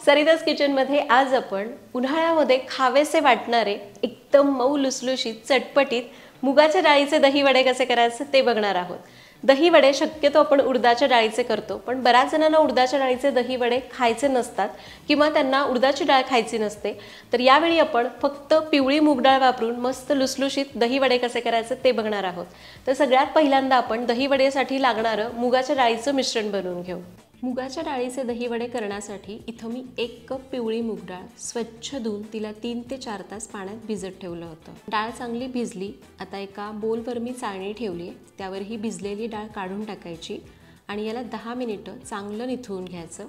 सरितास किचनमध्ये आज आपण उन्हाळ्यामध्ये खावेसे वाटणारे एकदम मऊ लुसलुशीत चटपटीत मुगाच्या डाळीचे दही वडे कसे करायचे ते बघणार आहोत। दही वडे शक्यतो आपण उडदाच्या डाळीचे करतो, पण बऱ्याच जणांना उडदाच्या डाळीचे दही वडे खायचे नसतात किंवा त्यांना उडदाची डाळ खायची नसते। तर यावेळी आपण फक्त पिवळी मूग डाळ वापरून मस्त लुसलुशीत दही वडे कसे करायचे ते बघणार आहोत। तर सगळ्यात पहिल्यांदा आपण दही वडेसाठी लागणारे मुगाच्या डाळीचे मिश्रण बनवून घेऊ। मुगाच्या डाळीचे दही वडे करण्यासाठी इथं मी 1 कप पिवळी मूग डाळ स्वच्छ धुवून तिला 3 ते 4 तास पाण्यात भिजत ठेवलं होतं। डाळ चांगली भिजली। आता एका बोलवर मी चाळणी ठेवली, त्यावर ही भिजलेली डाळ काढून टाकायची आणि याला 10 मिनिटं चांगलं निथळून घ्यायचं।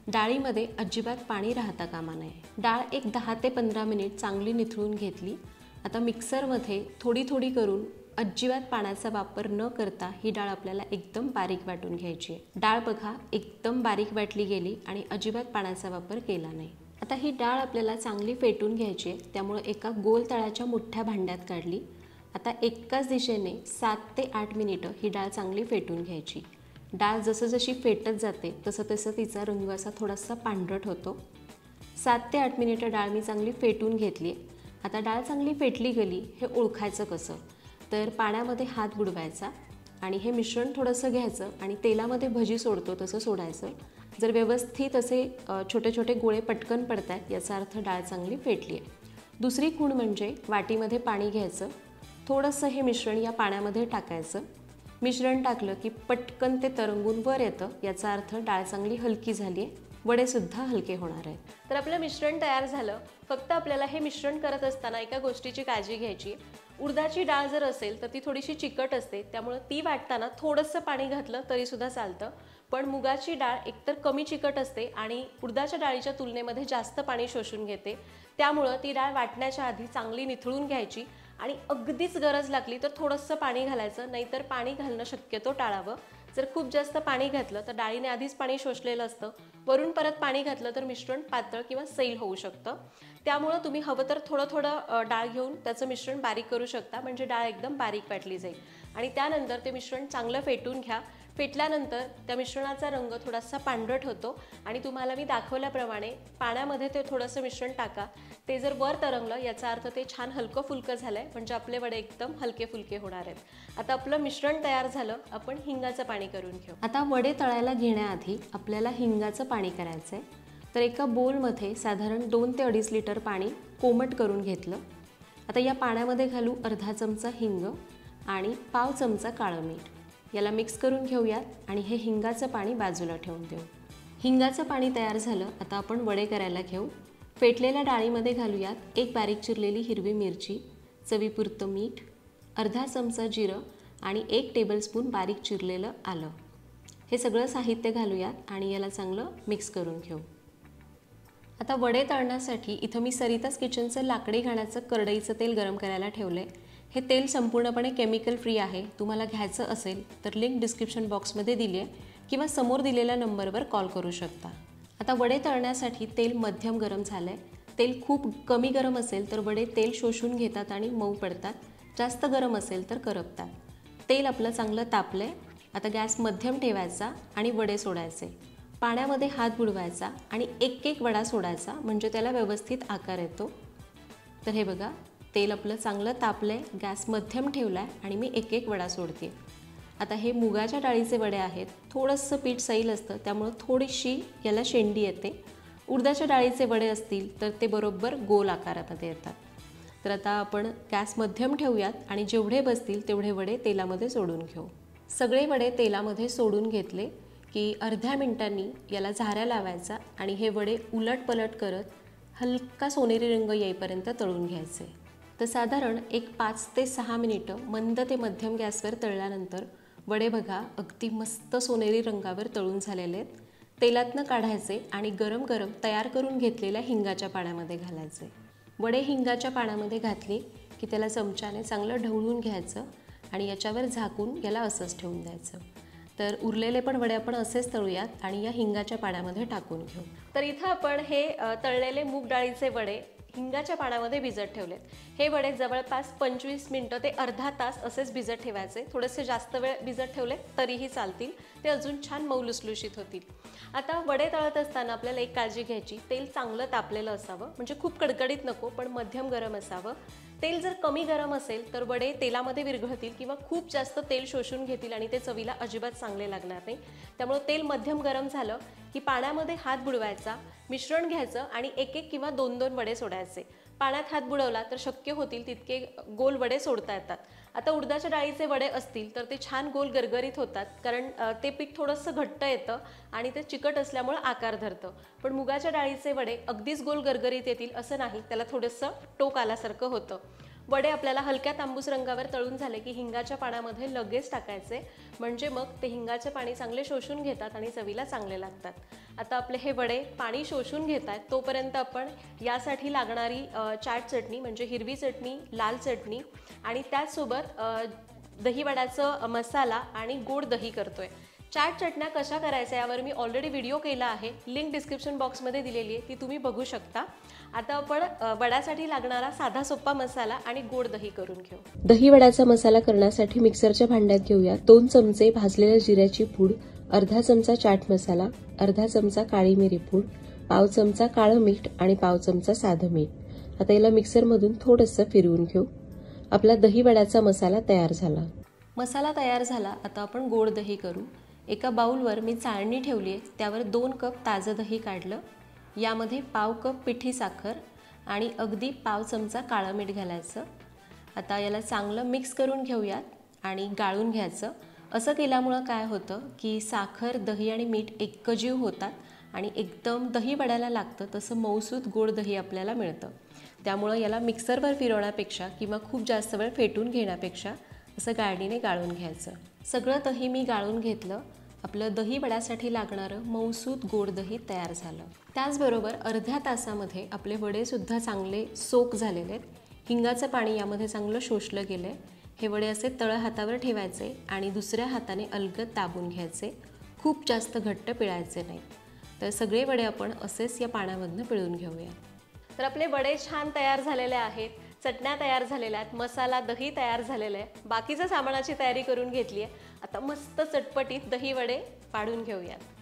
डाळीमध्ये अजिबात पाणी राहता कामा नये। डाळ एक 10 ते 15 मिनिट चांगली निथळून घेतली। आता मिक्सरमध्ये थोडी थोडी करून अजिबात पाण्याचा वापर न करता ही डाळ आपल्याला एकदम बारीक वाटून घ्यायची आहे। डाळ बघा एकदम बारीक वाटली गेली आणि अजिबात पाण्याचा वापर केला नाही। आता ही डाळ आपल्याला चांगली फेटून घ्यायची आहे, त्यामुळे एका गोल तळाच्या मोठ्या भांड्यात काढली। आता एकाच दिशेने 7 ते 8 मिनिटं ही डाळ चांगली फेटून घ्यायची। डाळ जसजशी फेटत जाते तसं तिचा रंग असा थोडासा पांढरट होतो। 7 ते 8 मिनिटं डाळ मी चांगली फेटून घेतली। आता डाळ चांगली फेटली गेली हे ओळखायचं कसं, तर पाण्यामध्ये हात बुडवायचा आणि हे मिश्रण थोडंसं घ्यायचं आणि तेलामध्ये भजी सोडतो तसं सोडायचं। जर व्यवस्थित असे छोटे छोटे गोळे पटकन पडतात याचा अर्थ डाळ चांगली फेटली आहे। दुसरी खूण म्हणजे वाटीमध्ये पाणी घ्यायचं, थोडंसं हे मिश्रण या पाण्यामध्ये टाकायचं। मिश्रण टाकलं की पटकन ते तरंगून वर येतं, याचा अर्थ डाळ चांगली हलकी झाली आहे, वडेसुद्धा हलके होणार आहेत। तर आपलं मिश्रण तयार झालं। फक्त आपल्याला हे मिश्रण करत असताना एका गोष्टीची काळजी घ्यायची। उडदाची डाळ जर असेल तर ती थोडीशी चिकट असते, त्यामुळे ती वाटताना थोडंसं पाणी घातलं तरी सुद्धा चालतं। पण मुगाची डाळ एकतर कमी चिकट असते आणि उडदाच्या डाळीच्या तुलनेमध्ये जास्त पाणी शोषून घेते, त्यामुळे ती डाळ वाटण्याच्या आधी चांगली निथळून घ्यायची आणि अगदीच गरज लागली तर थोडंसं पाणी घालायचं, नाहीतर पाणी घालणं शक्यतो टाळावं। जर खूप जास्त पाणी घातलं तर डाळीने आधीच पाणी शोषलेलं असतं, वरून परत पाणी घातलं तर मिश्रण पातळ किंवा सैल होऊ शकतं। त्यामुळे तुम्ही हवं तर थोडं थोडं डाळ घेऊन त्याचं मिश्रण बारीक करू शकता, म्हणजे डाळ एकदम बारीक वाटली जाईल। आणि त्यानंतर ते मिश्रण चांगलं फेटून घ्या। फेटल्यानंतर त्या मिश्रणाचा रंग थोडासा पांढरट होतो आणि तुम्हाला मी दाखवल्याप्रमाणे पाण्यामध्ये ते थोडंसं मिश्रण टाका। ते जर वर तरंगलं याचा अर्थ ते छान हलकं फुलकं झालंय, म्हणजे आपले वडे एकदम हलके फुलके होणार आहेत। आता आपलं मिश्रण तयार झालं, आपण हिंगाचं पाणी करून घेऊ। आता वडे तळायला घेण्याआधी आपल्याला हिंगाचं पाणी करायचंय। तर एका बोलमध्ये साधारण 2 ते 2.5 लिटर पाणी कोमट करून घेतलं। आता या पाण्यामध्ये घालू अर्धा चमचा हिंग आणि पाव चमचा काळं मीठ। याला मिक्स करून घेऊयात आणि हे हिंगाचं पाणी बाजूला ठेवून देऊ। हिंगाचं पाणी तयार झालं। आता आपण वडे करायला घेऊ। फेटलेल्या डाळीमध्ये घालूयात एक बारीक चिरलेली हिरवी मिरची, चवीपुरतं मीठ, अर्धा चमचा जिरं आणि 1 टेबलस्पून बारीक चिरलेलं आलं। हे सगळं साहित्य घालूयात आणि याला चांगलं मिक्स करून घेऊ। आता वडे तळण्यासाठी इथं मी सरितास किचनचं लाकडी घाण्याचं करडईचं तेल गरम करायला ठेवलंय। हे तेल संपूर्णपणे केमिकल फ्री आहे। तुम्हाला घ्यायचं असेल तर लिंक डिस्क्रिप्शन बॉक्समध्ये दिली आहे किंवा समोर दिलेल्या नंबरवर कॉल करू शकता। आता वडे तळण्यासाठी तेल मध्यम गरम झालंय। तेल खूप कमी गरम असेल तर वडे तेल शोषून घेतात आणि मऊ पडतात, जास्त गरम असेल तर करपतात। तेल आपलं चांगलं तापलंय। आता गॅस मध्यम ठेवायचा आणि वडे सोडायचे। पाण्यामध्ये हात बुडवायचा आणि एक एक वडा सोडायचा, म्हणजे त्याला व्यवस्थित आकार येतो। तर हे बघा तेल आपलं चांगलं तापलंय, गॅस मध्यम ठेवलाय आणि मी एक एक वडा सोडते। आता हे मुगाच्या डाळीचे वडे आहेत, थोडंसं पीठ सैल असतं त्यामुळे थोडीशी याला शेंडी येते। उडदाच्या डाळीचे वडे असतील तर ते बरोबर गोल आकारामध्ये येतात। तर आता आपण गॅस मध्यम ठेवूयात आणि जेवढे बसतील तेवढे वडे तेलामध्ये सोडून घेऊ। सगळे वडे तेलामध्ये सोडून घेतले की अर्ध्या मिनिटांनी याला झाऱ्या लावायचा आणि हे वडे उलट पलट करत हलका सोनेरी रंग येईपर्यंत तळून घ्यायचे। तर साधारण एक 5 ते 6 मिनिटं मंद ते मध्यम गॅसवर तळल्यानंतर वडे बघा अगदी मस्त सोनेरी रंगावर तळून झालेले आहेत। तेलातनं काढायचे आणि गरम गरम तयार करून घेतलेल्या हिंगाच्या पाण्यामध्ये घालायचे। वडे हिंगाच्या पाण्यामध्ये घातले की त्याला चमच्याने चांगलं ढवळून घ्यायचं आणि याच्यावर झाकून याला असंच ठेवून द्यायचं। तर उरलेले पण वडे आपण असेच तळूयात आणि या हिंगाच्या पाण्यामध्ये टाकून घेऊ। तर इथं आपण हे तळलेले मूग डाळीचे वडे हिंगाच्या पाण्यामध्ये भिजत ठेवलेत. हे वडे जवळपास 25 मिनिटं ते अर्धा तास असेच भिजत ठेवायचे. थोडेसे जास्त वेळ भिजत ठेवले तरीही चालतील, ते अजून छान मऊ लुसलुशीत होतील. आता वडे तळत असताना आपल्याला एक काळजी घ्यायची, तेल चांगलं तापलेलं असावं, म्हणजे खूप कडकडीत नको पण मध्यम गरम असावं. तेल जर कमी गरम असेल तर वडे तेलामध्ये विरघळतील किंवा खूप जास्त तेल शोषून घेतील आणि ते चवीला अजिबात चांगले लागणार नाही. त्यामुळे तेल मध्यम गरम झालं की पाण्यामध्ये हात बुडवायचा, मिश्रण घ्यायचं आणि एक एक किंवा दोन दोन वडे सोडायचे. पाण्यात हात बुडवला तर शक्य होतील तितके गोल वडे सोडता येतात. आता उडदाच्या डाळीचे वडे असतील तर ते छान गोल गरगरीत होतात, कारण ते पीठ थोडंसं घट्ट येतं आणि ते चिकट असल्यामुळे आकार धरतं. पण मुगाच्या डाळीचे वडे अगदीच गोल गरगरीत येतील असं नाही, त्याला थोडंसं टोक आल्यासारखं होतं. वडे आपल्याला हलक्या तांबूस रंगावर तळून झाले की हिंगाच्या पाण्यामध्ये लगेच टाकायचे, म्हणजे मग ते हिंगाचे पाणी चांगले शोषून घेतात आणि चवीला चांगले लागतात. आता आपले हे वडे पाणी शोषून घेत आहेत तोपर्यंत आपण यासाठी लागणारी चाट चटणी म्हणजे हिरवी चटणी, लाल चटणी आणि त्याचसोबत दहीवड्याचं मसाला आणि गोड दही करतोय. चाट चटण्या कशा करायच्या यावर मी ऑलरेडी व्हिडिओ केला आहे, लिंक डिस्क्रिप्शन बॉक्समध्ये दिलेली आहे, ती तुम्ही बघू शकता. आता आपण वड्यासाठी लागणारा साधा सोपा मसाला आणि गोड दही करून घेऊ. दही वड्याचा मसाला करण्यासाठी मिक्सरच्या भांड्यात घेऊया 2 चमचे भाजलेल्या जिऱ्याची पूड, अर्धा चमचा चाट मसाला, अर्धा चमचा काळी मिरी पूड, पाव चमचा काळं मीठ आणि पाव चमचा साधं मीठ. आता याला मिक्सरमधून थोडंसं फिरवून घेऊ. आपला दही वड्याचा मसाला तयार झाला. मसाला तयार झाला. आता आपण गोड दही करू. एका बाउलवर मी चाळणी ठेवली आहे, त्यावर 2 कप ताजं दही काढलं. यामध्ये पाव कप पिठी साखर आणि अगदी पाव चमचा काळं मीठ घालायचं. आता याला चांगलं मिक्स करून घेऊयात आणि गाळून घ्यायचं. असं केल्यामुळं काय होतं की साखर, दही आणि मीठ एकजीव होतात आणि एकदम दही वड्याला लागतं तसं मऊसूत गोड दही आपल्याला मिळतं. त्यामुळं याला मिक्सरवर फिरवण्यापेक्षा किंवा खूप जास्त वेळ फेटून घेण्यापेक्षा असं गाळणीने गाळून घ्यायचं. सगळं दही मी गाळून घेतलं. आपलं दही वड्यासाठी लागणारं मऊसूत गोड दही तयार झालं. त्याचबरोबर अर्ध्या तासामध्ये आपले वडेसुद्धा चांगले सोक झालेले आहेत. हिंगाचं पाणी यामध्ये चांगलं शोषलं गेलं आहे. हे वडे असे तळ हातावर ठेवायचे आणि दुसऱ्या हाताने अलगद दाबून घ्यायचे. खूप जास्त घट्ट पिळायचे नाहीत. तर सगळे वडे आपण असेच या पाण्यामधनं पिळून घेऊया. तर आपले वडे छान तयार झालेले आहेत, चटण्या तयार झालेल्या आहेत, मसाला दही तयार झालेलं आहे. बाकीच्या सामानाची तयारी करून घेतली आहे. आता मस्त चटपटीत दही वडे पाडून घेऊयात.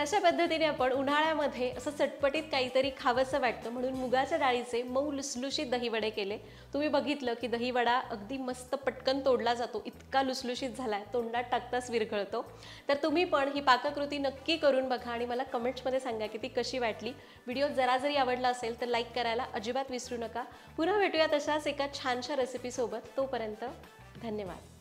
अशा पद्धतीने आपण उन्हाळ्यामध्ये असं चटपटीत काहीतरी खावंसं वाटतं म्हणून मुगाच्या डाळीचे मऊ लुसलुशीत दहीवडे केले. तुम्ही बघितलं की दहीवडा अगदी मस्त पटकन तोडला जातो, इतका लुसलुशीत झालाय, तोंडात टाकताच विरघळतो. तर तुम्ही पण ही पाककृती नक्की करून बघा आणि मला कमेंट्समध्ये सांगा की ती कशी वाटली. व्हिडिओ जरा जरी आवडला असेल तर लाईक करायला अजिबात विसरू नका. पुन्हा भेटूया तशाच एका छानशा रेसिपीसोबत. तोपर्यंत धन्यवाद.